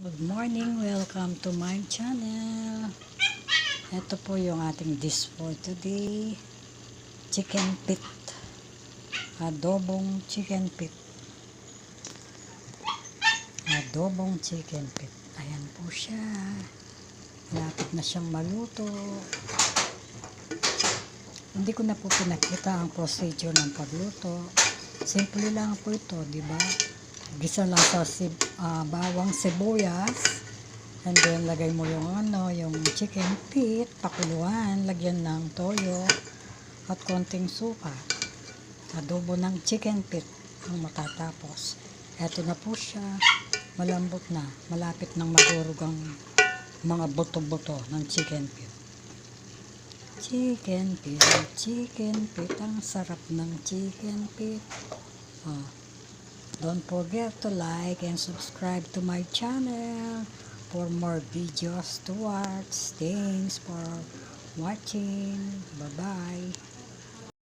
Good morning, welcome to my channel. Ito po yung ating dish for today. Chicken pit. Adobong chicken pit. Adobong chicken pit. Ayan po siya. Malapit na siyang maluto. Hindi ko na po pinakita ang procedure ng pagluto. Simple lang po ito, di ba? Gisa lang sa bawang sibuyas. And then, lagay mo yung chicken pit, pakuluan, lagyan ng toyo, at konting suka. Adobo ng chicken pit ang matatapos. Eto na po siya, malambot na, malapit nang madurog ang mga buto-buto ng chicken pit. Chicken pit, ang sarap ng chicken pit. Don't forget to like and subscribe to my channel for more videos to watch. Thanks for watching. Bye-bye.